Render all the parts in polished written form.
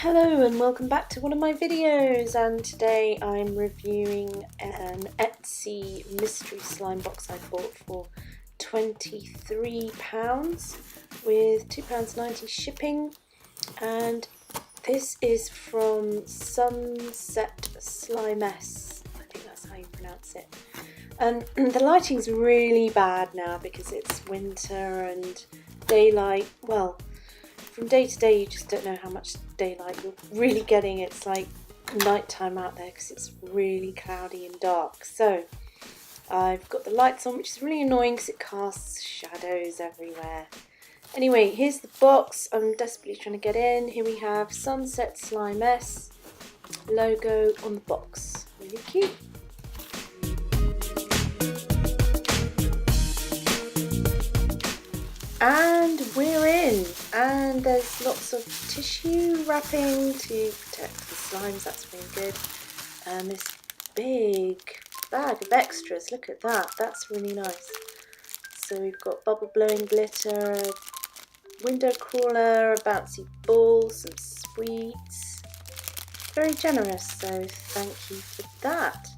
Hello and welcome back to one of my videos, and today I'm reviewing an Etsy mystery slime box I bought for £23 with £2.90 shipping, and this is from Sunset Sliimess. I think that's how you pronounce it. And the lighting's really bad now because it's winter and daylight, well, from day to day you just don't know how much daylight you're really getting. It's like nighttime out there because it's really cloudy and dark. So I've got the lights on, which is really annoying because it casts shadows everywhere. Anyway, here's the box. I'm desperately trying to get in. Here we have Sunset Sliimess logo on the box. Really cute. And we're in, and there's lots of tissue wrapping to protect the slimes. That's really good. And this big bag of extras, look at that, that's really nice. So we've got bubble blowing glitter, a window crawler, a bouncy ball, some sweets. Very generous, so thank you for that.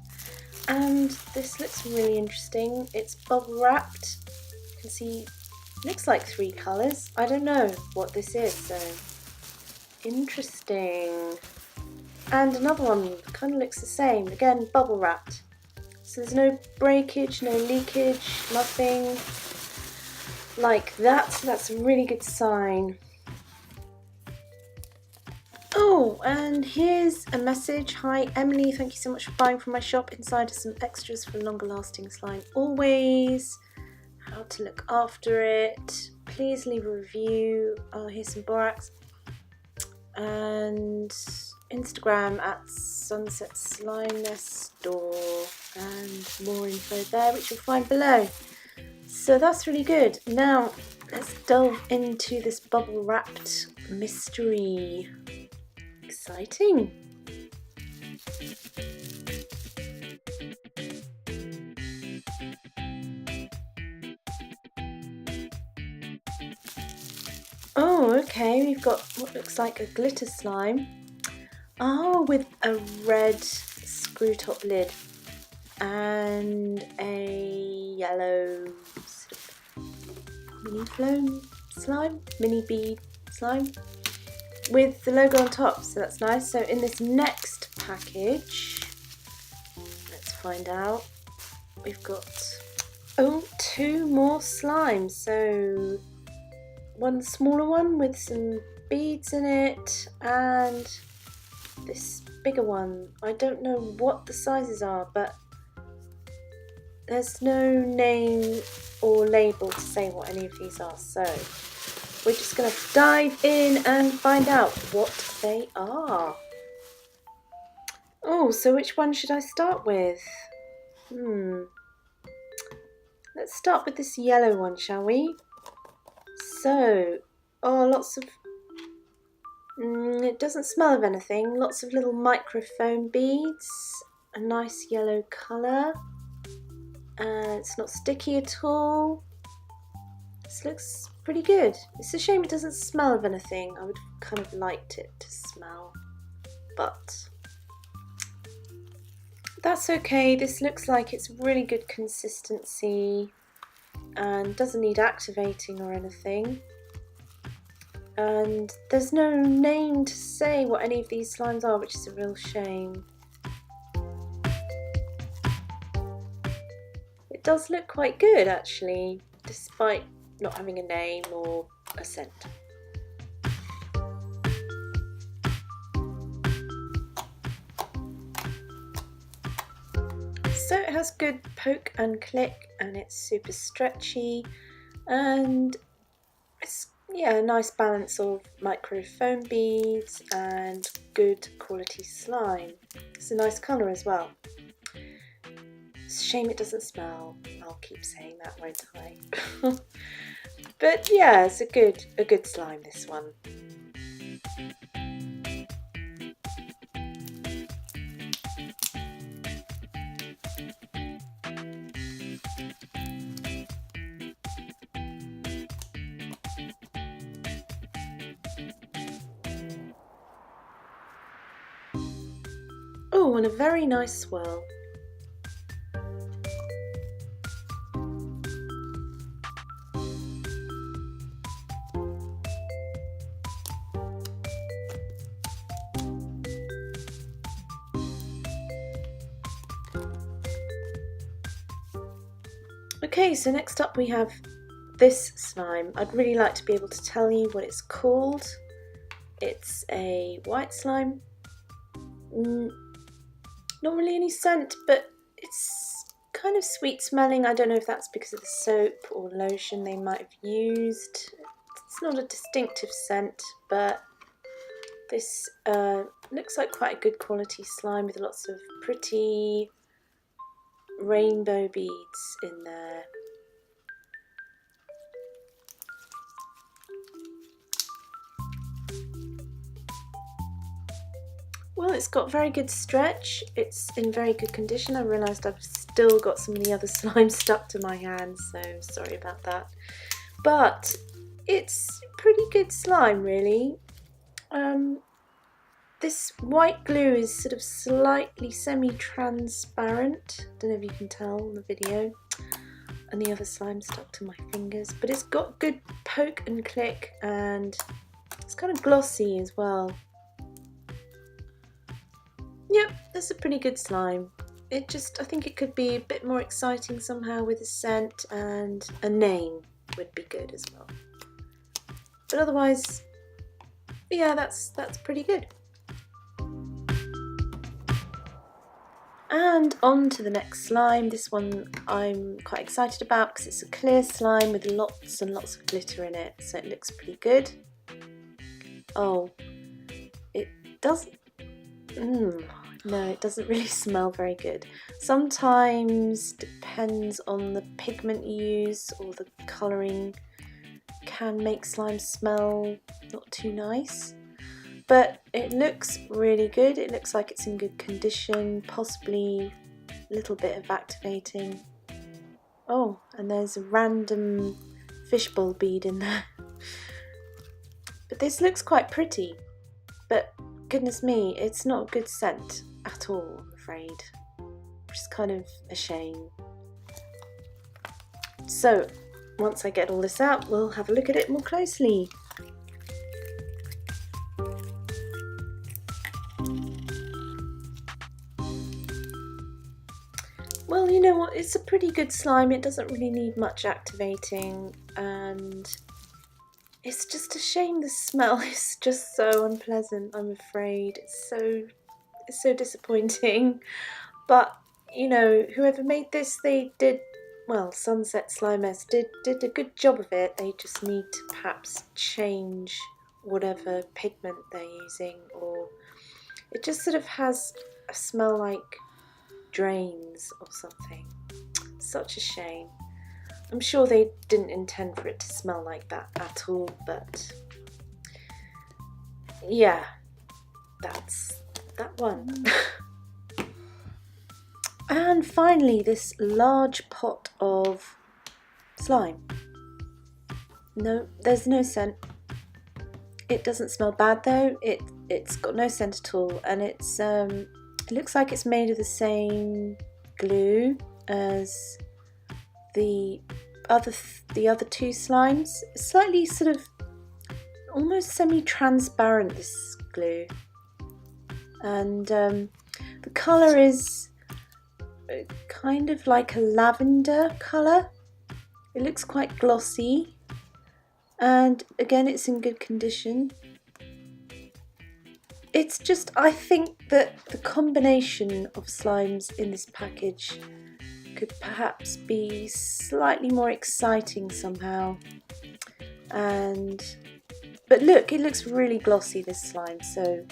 And this looks really interesting. It's bubble wrapped. You can see looks like 3 colours. I don't know what this is, so interesting. And another one kind of looks the same, again bubble wrapped. So there's no breakage, no leakage, nothing like that. So that's a really good sign. Oh, and here's a message. Hi Emily, thank you so much for buying from my shop. Inside are some extras for longer lasting slime always. How to look after it. Please leave a review. Here's some borax. And Instagram at Sunset Sliimess store. And more info there, which you'll find below. So that's really good. Now, let's delve into this bubble wrapped mystery. Exciting. Oh, okay, we've got what looks like a glitter slime. Oh, with a red screw top lid and a yellow mini flown slime, mini bead slime with the logo on top, so that's nice. So in this next package, let's find out, we've got 2 more slimes. So one smaller one with some beads in it, and this bigger one. I don't know what the sizes are, but there's no name or label to say what any of these are, so we're just going to dive in and find out what they are. Oh, so which one should I start with? Let's start with this yellow one, shall we? So, lots of, it doesn't smell of anything, lots of little microfoam beads, a nice yellow colour, and it's not sticky at all. This looks pretty good. It's a shame it doesn't smell of anything. I would have kind of liked it to smell, but that's okay. This looks like it's really good consistency and doesn't need activating or anything. And there's no name to say what any of these slimes are, which is a real shame. It does look quite good actually, despite not having a name or a scent. So it has good poke and click, and it's super stretchy, and it's a nice balance of microfoam beads and good quality slime. It's a nice colour as well. It's a shame it doesn't smell. I'll keep saying that, won't I? But yeah, it's a good slime, this one. Oh, and a very nice swirl. Okay, so next up we have this slime. I'd really like to be able to tell you what it's called. It's a white slime. Not really any scent, but it's kind of sweet smelling. I don't know if that's because of the soap or lotion they might have used. It's not a distinctive scent, but this looks like quite a good quality slime with lots of pretty rainbow beads in there. Well, it's got very good stretch, it's in very good condition. I realised I've still got some of the other slime stuck to my hands, so sorry about that. But it's pretty good slime, really. This white glue is sort of slightly semi-transparent. Don't know if you can tell in the video. And the other slime stuck to my fingers. But it's got good poke and click, and it's kind of glossy as well. Yep, that's a pretty good slime. I think it could be a bit more exciting somehow with a scent, and a name would be good as well. But otherwise, yeah, that's pretty good. And on to the next slime. This one I'm quite excited about because it's a clear slime with lots and lots of glitter in it, so it looks pretty good. Oh, it doesn't... no, it doesn't really smell very good. Sometimes, depends on the pigment you use or the colouring, can make slime smell not too nice. But it looks really good. It looks like it's in good condition, possibly a little bit of activating. Oh, and there's a random fishbowl bead in there. But this looks quite pretty. But goodness me, it's not a good scent at all, I'm afraid. Which is kind of a shame. So, once I get all this out, we'll have a look at it more closely. Well, you know what, it's a pretty good slime. It doesn't really need much activating, and it's just a shame the smell is just so unpleasant, I'm afraid. It's so disappointing. But, you know, whoever made this, they did, well, Sunset Sliimess did a good job of it. They just need to perhaps change whatever pigment they're using, or it just sort of has a smell like drains or something. Such a shame. I'm sure they didn't intend for it to smell like that at all, but yeah, that's that one. And finally, this large pot of slime. No, there's no scent. It doesn't smell bad though. It's got no scent at all, and it's it looks like it's made of the same glue as the other two slimes. Slightly sort of almost semi-transparent, this glue, and the colour is kind of like a lavender colour. It looks quite glossy, and again it's in good condition. It's just, I think that the combination of slimes in this package could perhaps be slightly more exciting somehow. But look, it looks really glossy, this slime, so,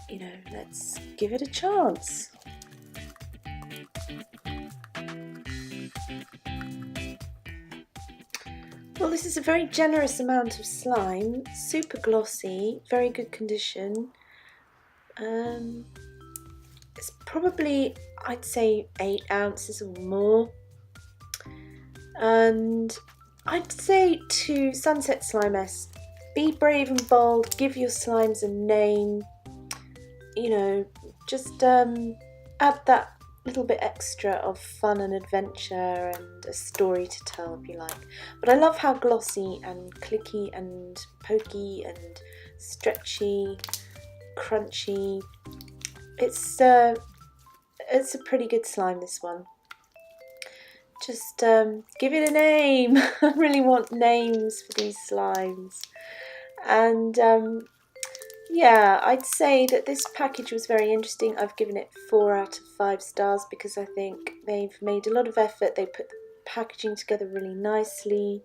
you know, let's give it a chance. Well, this is a very generous amount of slime, super glossy, very good condition. It's probably, I'd say, 8 ounces or more. And I'd say to Sunset Sliimess, be brave and bold, give your slimes a name. you know, just add that little bit extra of fun and adventure and a story to tell if you like. But I love how glossy and clicky and pokey and stretchy, crunchy. It's a pretty good slime, this one. Just give it a name. I really want names for these slimes. And yeah, I'd say that this package was very interesting. I've given it 4 out of 5 stars because I think they've made a lot of effort. They put the packaging together really nicely.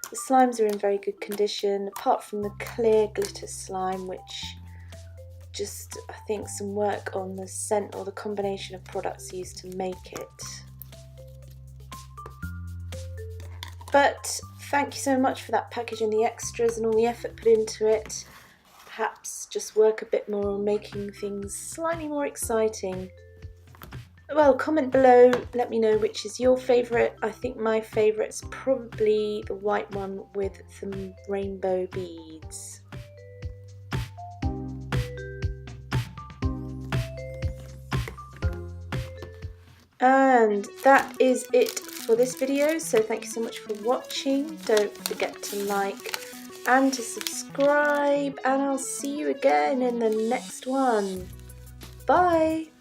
The slimes are in very good condition, apart from the clear glitter slime, which just, I think, some work on the scent or the combination of products used to make it. But thank you so much for that package and the extras and all the effort put into it. Perhaps just work a bit more on making things slightly more exciting. Well, comment below, let me know which is your favourite. I think my favourite's probably the white one with the rainbow beads. And that is it for this video, so thank you so much for watching. Don't forget to like and to subscribe, and I'll see you again in the next one. Bye!